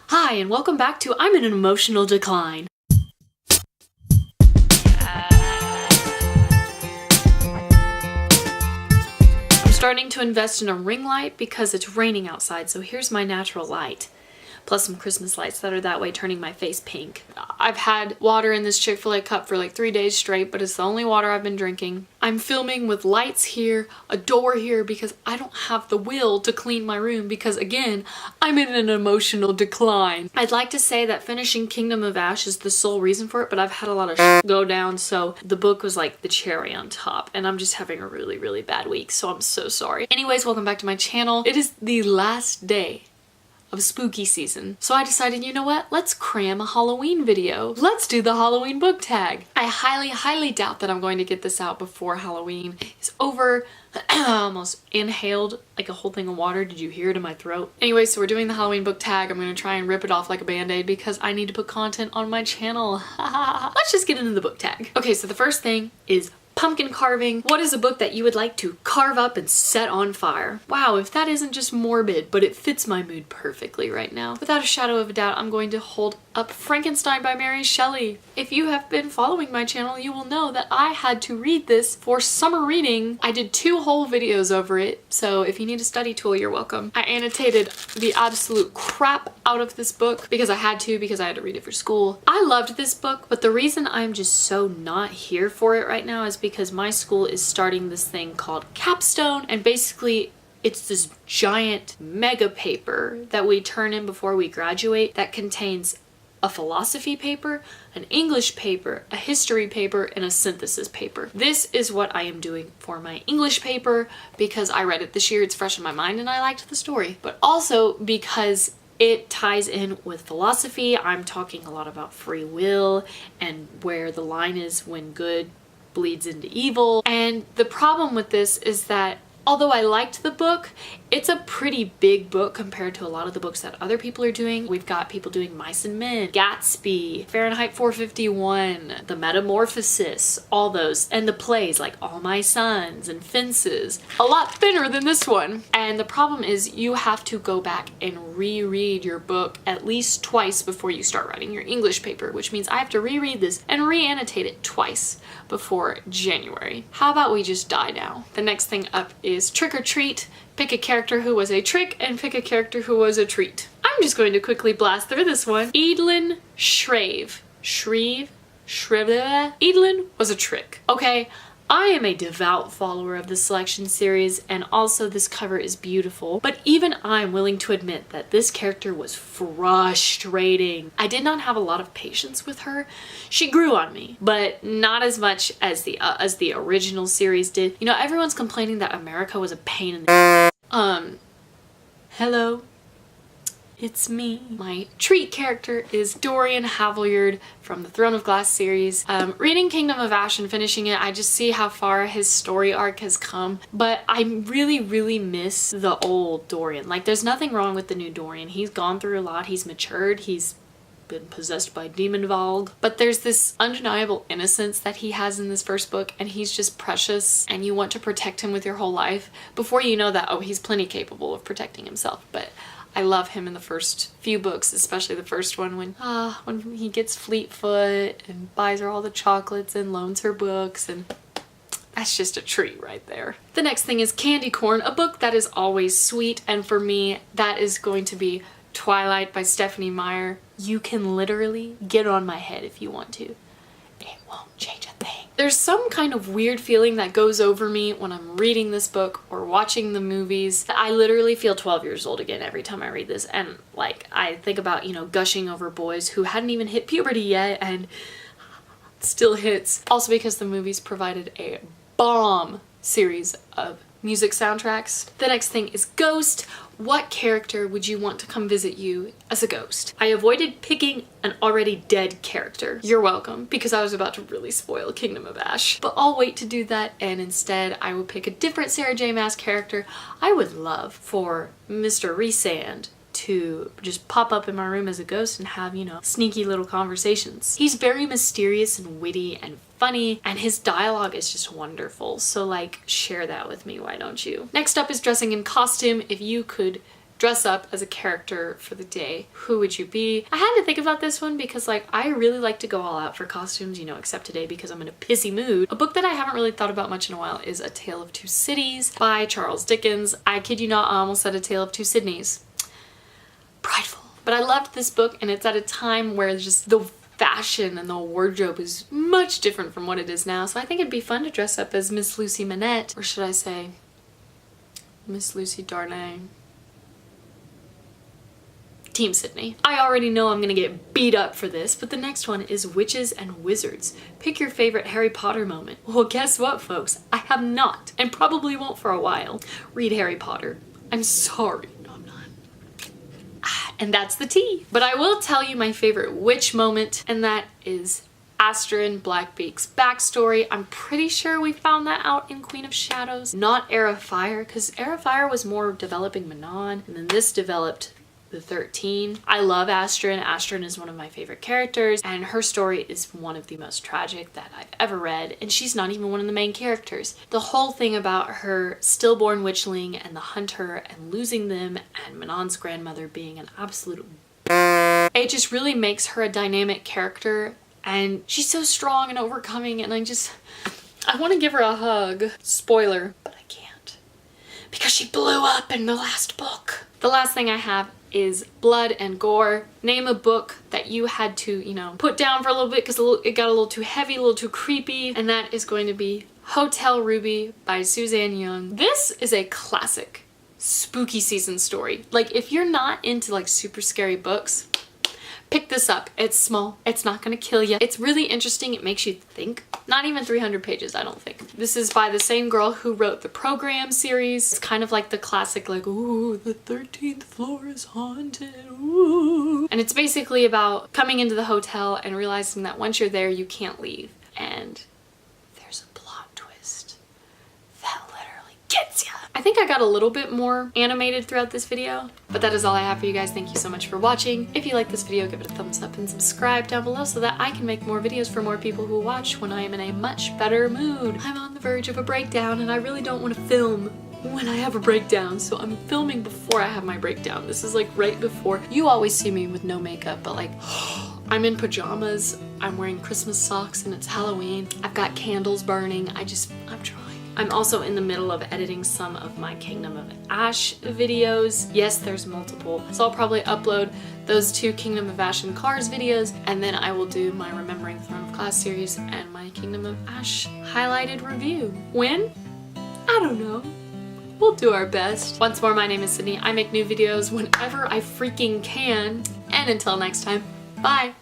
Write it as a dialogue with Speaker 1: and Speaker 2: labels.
Speaker 1: Hi, and welcome back to I'm in an Emotional Decline. I'm starting to invest in a ring light because it's raining outside, so here's my natural light. Plus some Christmas lights that are that way turning my face pink. I've had water in this Chick-fil-A cup for like 3 days straight, but it's the only water I've been drinking. I'm filming with lights here, a door here, because I don't have the will to clean my room because, again, I'm in an emotional decline. I'd like to say that finishing Kingdom of Ash is the sole reason for it, but I've had a lot of shit go down, so the book was like the cherry on top, and I'm just having a really, really bad week, so I'm so sorry. Anyways, welcome back to my channel. It is the last day of spooky season. So I decided, you know what? Let's cram a Halloween video. Let's do the Halloween book tag. I highly doubt that I'm going to get this out before Halloween is over. Almost inhaled like a whole thing of water. Did you hear it in my throat? Anyway, so we're doing the Halloween book tag. I'm gonna try and rip it off like a band-aid because I need to put content on my channel. Let's just get into the book tag. Okay, so the first thing is pumpkin carving. What is a book that you would like to carve up and set on fire? Wow, if that isn't just morbid, but it fits my mood perfectly right now. Without a shadow of a doubt, I'm going to hold up Frankenstein by Mary Shelley. If you have been following my channel, you will know that I had to read this for summer reading. I did 2 whole videos over it, so if you need a study tool, you're welcome. I annotated the absolute crap out of this book because I had to read it for school. I loved this book, but the reason I'm just so not here for it right now is because my school is starting this thing called Capstone, and basically it's this giant mega paper that we turn in before we graduate that contains a philosophy paper, an English paper, a history paper, and a synthesis paper. This is what I am doing for my English paper because I read it this year, it's fresh in my mind, and I liked the story. But also because it ties in with philosophy. I'm talking a lot about free will and where the line is when good bleeds into evil. And the problem with this is that although I liked the book, it's a pretty big book compared to a lot of the books that other people are doing. We've got people doing Mice and Men, Gatsby, Fahrenheit 451, The Metamorphosis, all those, and the plays like All My Sons and Fences. A lot thinner than this one. And the problem is you have to go back and reread your book at least twice before you start writing your English paper, which means I have to reread this and re-annotate it twice before January. How about we just die now? The next thing up is Trick or Treat. Pick a character who was a trick and pick a character who was a treat. I'm just going to quickly blast through this one. Edelyn Shreve. Edelyn was a trick. Okay, I am a devout follower of the selection series, and also this cover is beautiful, but even I'm willing to admit that this character was frustrating. I did not have a lot of patience with her. She grew on me, but not as much as the original series did. You know, everyone's complaining that America was a pain in the hello. It's me. My treat character is Dorian Havilyard from the Throne of Glass series. Reading Kingdom of Ash and finishing it, I just see how far his story arc has come, but I really miss the old Dorian. Like, there's nothing wrong with the new Dorian. He's gone through a lot, he's matured, he's been possessed by Demon Valg, but there's this undeniable innocence that he has in this first book, and he's just precious, and you want to protect him with your whole life before you know that, oh, he's plenty capable of protecting himself. But I love him in the first few books, especially the first one when he gets Fleetfoot and buys her all the chocolates and loans her books, and that's just a treat right there. The next thing is Candy Corn, a book that is always sweet, and for me that is going to be Twilight by Stephanie Meyer. You can literally get on my head if you want to. It won't change a thing. There's some kind of weird feeling that goes over me when I'm reading this book or watching the movies. I literally feel 12 years old again every time I read this, and like I think about, you know, gushing over boys who hadn't even hit puberty yet and it still hits. Also because the movies provided a bomb series of music soundtracks. The next thing is Ghost. What character would you want to come visit you as a ghost? I avoided picking an already dead character. You're welcome, because I was about to really spoil Kingdom of Ash. But I'll wait to do that, and instead I will pick a different Sarah J. Maas character. I would love for Mr. Rhysand to just pop up in my room as a ghost and have, you know, sneaky little conversations. He's very mysterious and witty and funny, and his dialogue is just wonderful. So like, share that with me, why don't you? Next up is dressing in costume. If you could dress up as a character for the day, who would you be? I had to think about this one because like I really like to go all out for costumes, you know, except today because I'm in a pissy mood. A book that I haven't really thought about much in a while is A Tale of Two Cities by Charles Dickens. I kid you not, I almost said A Tale of Two Sydneys. Prideful. But I loved this book, and it's at a time where just the fashion and the wardrobe is much different from what it is now. So I think it'd be fun to dress up as Miss Lucy Manette, or should I say Miss Lucy Darnay. Team Sydney. I already know I'm gonna get beat up for this, but the next one is Witches and Wizards. Pick your favorite Harry Potter moment. Well, guess what, folks? I have not, and probably won't for a while, read Harry Potter. I'm sorry. No, I'm not. And that's the tea. But I will tell you my favorite witch moment, and that is Astrid Blackbeak's backstory. I'm pretty sure we found that out in Queen of Shadows, not Heir of Fire, because Heir of Fire was more developing Manon, and then this developed the 13. I love Astrid. Astrid is one of my favorite characters, and her story is one of the most tragic that I've ever read, and she's not even one of the main characters. The whole thing about her stillborn witchling and the hunter and losing them, and Manon's grandmother being an absolute it just really makes her a dynamic character, and she's so strong and overcoming, and I want to give her a hug. Spoiler, but I can't because she blew up in the last book. The last thing I have is Blood and Gore. Name a book that you had to, you know, put down for a little bit because it got a little too heavy, a little too creepy, and that is going to be Hotel Ruby by Suzanne Young. This is a classic spooky season story. Like, if you're not into like super scary books, pick this up. It's small. It's not gonna kill you. It's really interesting. It makes you think. Not even 300 pages, I don't think. This is by the same girl who wrote the Program series. It's kind of like the classic, like, ooh, the 13th floor is haunted, ooh. And it's basically about coming into the hotel and realizing that once you're there, you can't leave. And there's a plot twist that literally gets ya. I think I got a little bit more animated throughout this video, but that is all I have for you guys. Thank you so much for watching. If you like this video, give it a thumbs up and subscribe down below so that I can make more videos for more people who watch when I am in a much better mood. I'm on the verge of a breakdown, and I really don't want to film when I have a breakdown, so I'm filming before I have my breakdown. This is like right before. You always see me with no makeup, but like I'm in pajamas, I'm wearing Christmas socks, and it's Halloween. I've got candles burning. I'm trying. I'm also in the middle of editing some of my Kingdom of Ash videos. Yes, there's multiple. So I'll probably upload those 2 Kingdom of Ash and Cars videos, and then I will do my Remembering Throne of Glass series and my Kingdom of Ash highlighted review. When? I don't know. We'll do our best. Once more, my name is Sydney. I make new videos whenever I freaking can. And until next time, bye!